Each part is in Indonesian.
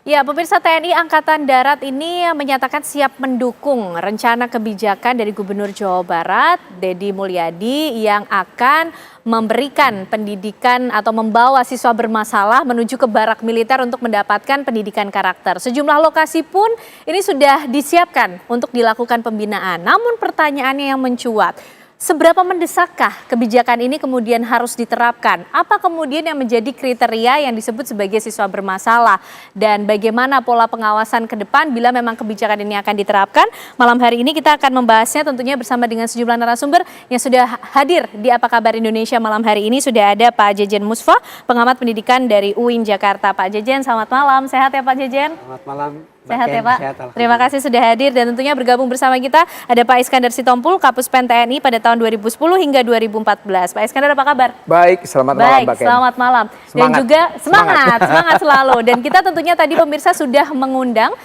Ya, pemirsa TNI Angkatan Darat ini menyatakan siap mendukung rencana kebijakan dari Gubernur Jawa Barat, Deddy Mulyadi, yang akan memberikan pendidikan atau membawa siswa bermasalah menuju ke barak militer untuk mendapatkan pendidikan karakter. Sejumlah lokasi pun ini sudah disiapkan untuk dilakukan pembinaan. Namun pertanyaannya yang mencuat, seberapa mendesakkah kebijakan ini kemudian harus diterapkan? Apa kemudian yang menjadi kriteria yang disebut sebagai siswa bermasalah? Dan bagaimana pola pengawasan ke depan bila memang kebijakan ini akan diterapkan? Malam hari ini kita akan membahasnya tentunya bersama dengan sejumlah narasumber yang sudah hadir di Apa Kabar Indonesia malam hari ini. Sudah ada Pak Jejen Musfa, pengamat pendidikan dari UIN Jakarta. Pak Jejen, selamat malam. Sehat ya Pak Jejen? Selamat malam. Sehat ya Pak? Sehat, terima kasih sudah hadir dan tentunya bergabung bersama kita ada Pak Iskandar Sitompul, Kapus Pen TNI pada tahun 2010 hingga 2014. Pak Iskandar apa kabar? Baik, selamat malam Mbak Ken. Selamat malam. Dan juga semangat selalu. Dan kita tentunya tadi pemirsa sudah mengundang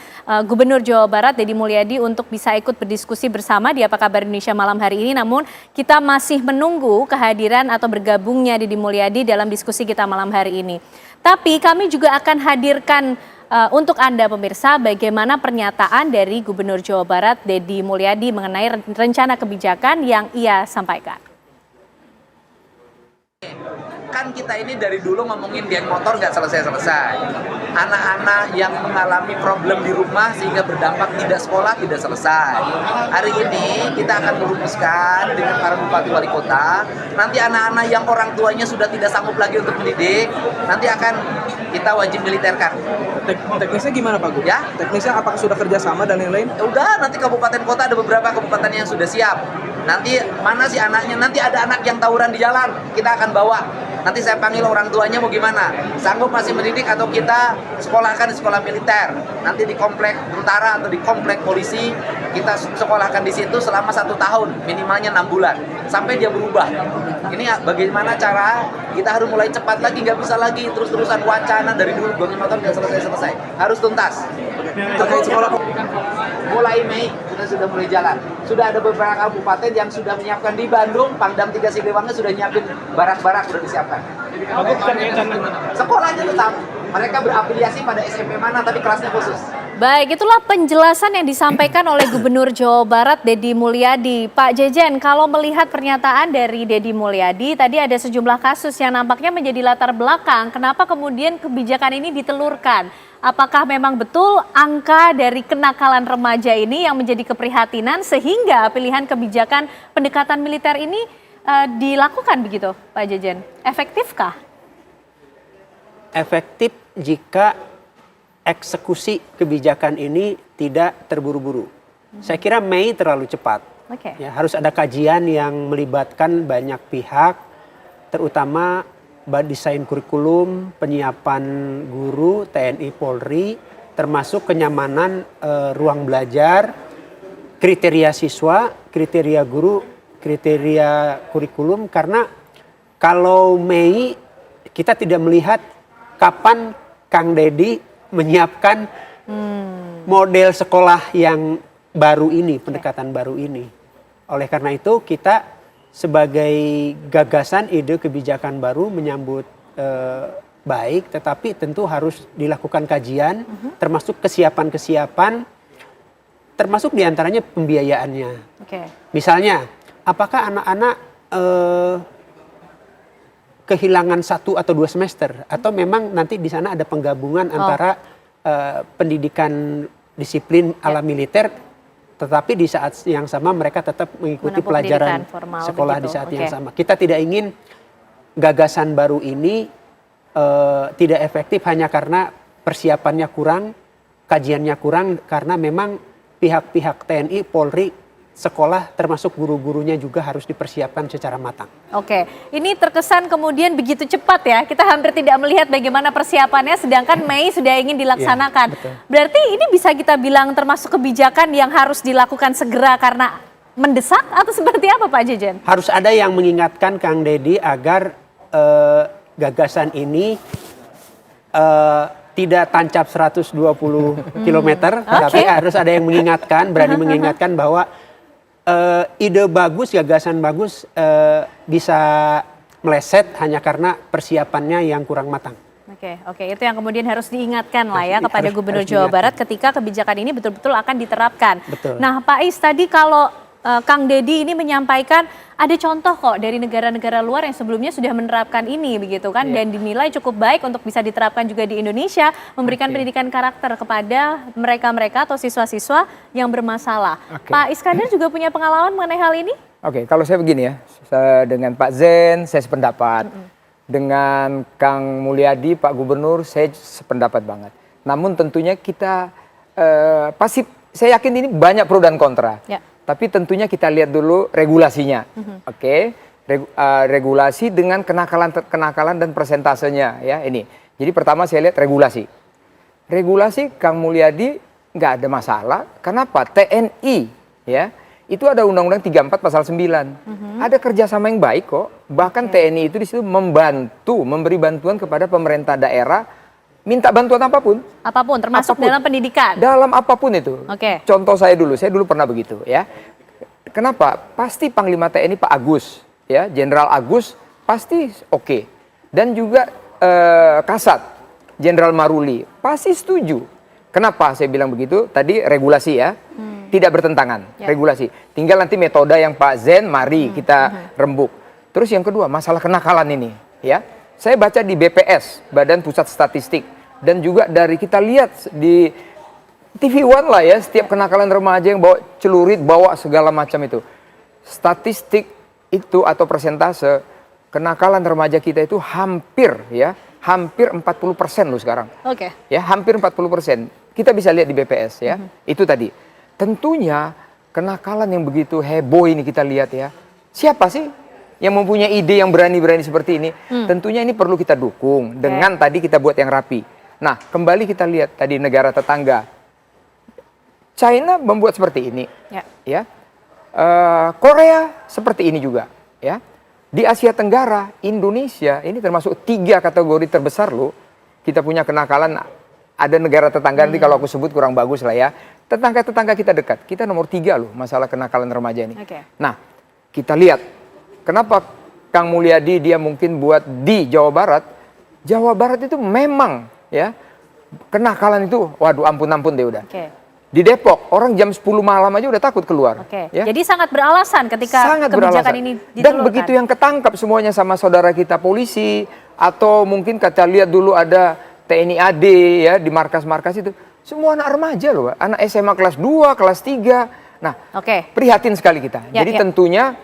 Gubernur Jawa Barat Deddy Mulyadi untuk bisa ikut berdiskusi bersama di Apa Kabar Indonesia malam hari ini. Namun kita masih menunggu kehadiran atau bergabungnya Deddy Mulyadi dalam diskusi kita malam hari ini. Tapi kami juga akan hadirkan untuk Anda pemirsa, bagaimana pernyataan dari Gubernur Jawa Barat Deddy Mulyadi mengenai rencana kebijakan yang ia sampaikan. Kan kita ini dari dulu ngomongin geng motor nggak selesai-selesai. Anak-anak yang mengalami problem di rumah sehingga berdampak tidak sekolah tidak selesai. Hari ini kita akan merumuskan dengan para bupati wali kota. Nanti anak-anak yang orang tuanya sudah tidak sanggup lagi untuk mendidik, nanti akan kita wajib militerkan. Teknisnya gimana Pak Gu? Ya? Teknisnya apakah sudah kerjasama dan lain-lain? Udah, nanti kabupaten kota ada beberapa kabupaten yang sudah siap. Nanti mana sih anaknya? Nanti ada anak yang tawuran di jalan, kita akan bawa. Nanti saya panggil orang tuanya mau gimana? Sanggup masih mendidik atau kita sekolahkan di sekolah militer? Nanti di komplek tentara atau di komplek polisi kita sekolahkan di situ selama 1 tahun, minimalnya 6 bulan sampai dia berubah. Ini bagaimana cara kita harus mulai cepat lagi, nggak bisa lagi terus-terusan wacana dari dulu geng motor nggak selesai-selesai, harus tuntas. Terkait sekolah Mulai Mei kita sudah mulai jalan. Sudah ada beberapa kabupaten yang sudah menyiapkan di Bandung, Pangdam 3 Siliwangi sudah nyiapin barak-barak sudah disiapkan. Sekolahnya tetap, mereka berafiliasi pada SMP mana tapi kelasnya khusus. Baik, itulah penjelasan yang disampaikan oleh Gubernur Jawa Barat Deddy Mulyadi. Pak Jejen, kalau melihat pernyataan dari Deddy Mulyadi, tadi ada sejumlah kasus yang nampaknya menjadi latar belakang. Kenapa kemudian kebijakan ini ditelurkan? Apakah memang betul angka dari kenakalan remaja ini yang menjadi keprihatinan sehingga pilihan kebijakan pendekatan militer ini dilakukan begitu, Pak Jejen? Efektifkah? efektif jika eksekusi kebijakan ini tidak terburu-buru. Saya kira Mei terlalu cepat. Ya, harus ada kajian yang melibatkan banyak pihak, terutama desain kurikulum, penyiapan guru, TNI, Polri, termasuk kenyamanan ruang belajar, kriteria siswa, kriteria guru, kriteria kurikulum. Karena kalau Mei kita tidak melihat kapan Kang Deddy menyiapkan model sekolah yang baru ini, pendekatan baru ini. Oleh karena itu kita sebagai gagasan ide kebijakan baru menyambut baik, tetapi tentu harus dilakukan kajian, termasuk kesiapan-kesiapan, termasuk diantaranya pembiayaannya. Misalnya, apakah anak-anak kehilangan 1 atau 2 semester, atau memang nanti di sana ada penggabungan antara pendidikan disiplin ala militer, tetapi di saat yang sama mereka tetap mengikuti pelajaran sekolah di saat yang sama. Kita tidak ingin gagasan baru ini tidak efektif hanya karena persiapannya kurang, kajiannya kurang, karena memang pihak-pihak TNI, Polri, sekolah termasuk guru-gurunya juga harus dipersiapkan secara matang. Ini terkesan kemudian begitu cepat ya, kita hampir tidak melihat bagaimana persiapannya, sedangkan Mei sudah ingin dilaksanakan. Berarti ini bisa kita bilang termasuk kebijakan yang harus dilakukan segera karena mendesak atau seperti apa Pak Jejen? Harus ada yang mengingatkan Kang Deddy agar gagasan ini tidak tancap 120 km, tapi harus ada yang mengingatkan, berani mengingatkan bahwa ide bagus, gagasan bagus bisa meleset hanya karena persiapannya yang kurang matang. Oke, itu yang kemudian harus diingatkan lah ya kepada Harus Gubernur Jawa diingatkan. Barat ketika kebijakan ini betul-betul akan diterapkan. Betul. Nah, Pak Is, tadi kalau Kang Deddy ini menyampaikan ada contoh kok dari negara-negara luar yang sebelumnya sudah menerapkan ini begitu kan, dan dinilai cukup baik untuk bisa diterapkan juga di Indonesia, memberikan pendidikan karakter kepada mereka-mereka atau siswa-siswa yang bermasalah. Pak Iskandar juga punya pengalaman mengenai hal ini? Oke, kalau saya begini ya, dengan Pak Zen saya sependapat, dengan Kang Mulyadi, Pak Gubernur saya sependapat banget. Namun tentunya kita pasti, saya yakin ini banyak pro dan kontra. Ya. Tapi tentunya kita lihat dulu regulasinya, oke? Regulasi dengan kenakalan dan persentasenya ya ini. Jadi pertama saya lihat regulasi. Regulasi Kang Mulyadi nggak ada masalah. Kenapa? TNI ya itu ada Undang-Undang 34 pasal 9. Ada kerjasama yang baik kok. Bahkan TNI itu di situ membantu, memberi bantuan kepada pemerintah daerah. Minta bantuan apapun. Apapun, termasuk Apapun. dalam pendidikan. Dalam apapun itu. Oke. Contoh saya dulu pernah begitu ya. Kenapa? Pasti Panglima TNI Pak Agus, ya, Jenderal Agus pasti oke. Dan juga Kasat, Jenderal Maruli pasti setuju. Kenapa saya bilang begitu? Tadi regulasi ya, tidak bertentangan. Regulasi. Tinggal nanti metode yang Pak Zen, mari kita rembuk. Terus yang kedua, masalah kenakalan ini, ya. Saya baca di BPS, Badan Pusat Statistik, dan juga dari kita lihat di TV One lah ya, setiap kenakalan remaja yang bawa celurit, bawa segala macam itu. Statistik itu atau persentase kenakalan remaja kita itu hampir 40% loh sekarang. Oke. Ya, hampir 40%. Kita bisa lihat di BPS ya. Itu tadi. Tentunya kenakalan yang begitu heboh ini kita lihat ya. Siapa sih yang mempunyai ide yang berani-berani seperti ini? Tentunya ini perlu kita dukung dengan tadi kita buat yang rapi. Nah, kembali kita lihat tadi negara tetangga. China membuat seperti ini. Ya. Korea seperti ini juga, ya. Di Asia Tenggara, Indonesia ini termasuk 3 kategori terbesar loh. Kita punya kenakalan, ada negara tetangga nanti kalau aku sebut kurang bagus lah ya. Tetangga-tetangga kita dekat, kita nomor 3 loh masalah kenakalan remaja ini. Nah, kita lihat kenapa Kang Mulyadi dia mungkin buat di Jawa Barat. Jawa Barat itu memang ya kenakalan itu, waduh ampun deh udah. Di Depok, orang jam 10 malam aja udah takut keluar. Ya? Jadi sangat beralasan ketika kebijakan ini ditelurkan. Dan begitu yang ketangkap semuanya sama saudara kita polisi, atau mungkin kita lihat dulu ada TNI AD ya di markas-markas itu. Semua anak remaja loh, anak SMA kelas 2, kelas 3. Nah, prihatin sekali kita. Jadi tentunya,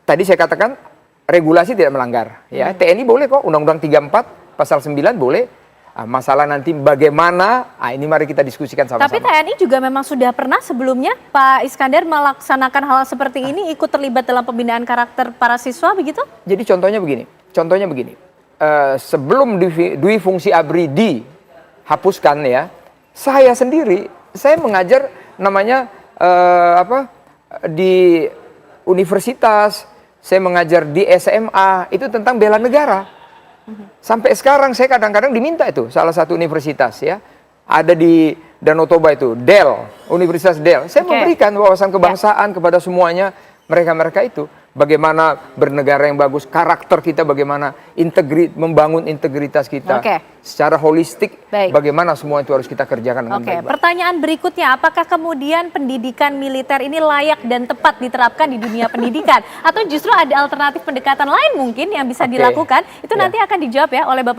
tadi saya katakan regulasi tidak melanggar. Ya, TNI boleh kok, Undang-Undang 34 pasal 9 boleh. Masalah nanti bagaimana, ini mari kita diskusikan sama-sama. Tapi TNI juga memang sudah pernah sebelumnya Pak Iskandar melaksanakan hal seperti ini, ikut terlibat dalam pembinaan karakter para siswa begitu? Jadi contohnya begini, sebelum dui fungsi ABRI dihapuskan ya, saya sendiri, saya mengajar namanya di universitas, saya mengajar di SMA, itu tentang bela negara. Sampai sekarang saya kadang-kadang diminta itu salah satu universitas ya, ada di Danau Toba itu, Universitas Del. Saya memberikan wawasan kebangsaan kepada semuanya mereka-mereka itu. Bagaimana bernegara yang bagus, karakter kita bagaimana, membangun integritas kita secara holistik, bagaimana semua itu harus kita kerjakan dengan baik-baik. Pertanyaan berikutnya, apakah kemudian pendidikan militer ini layak dan tepat diterapkan di dunia pendidikan? Atau justru ada alternatif pendekatan lain mungkin yang bisa dilakukan? Itu nanti akan dijawab ya oleh Bapak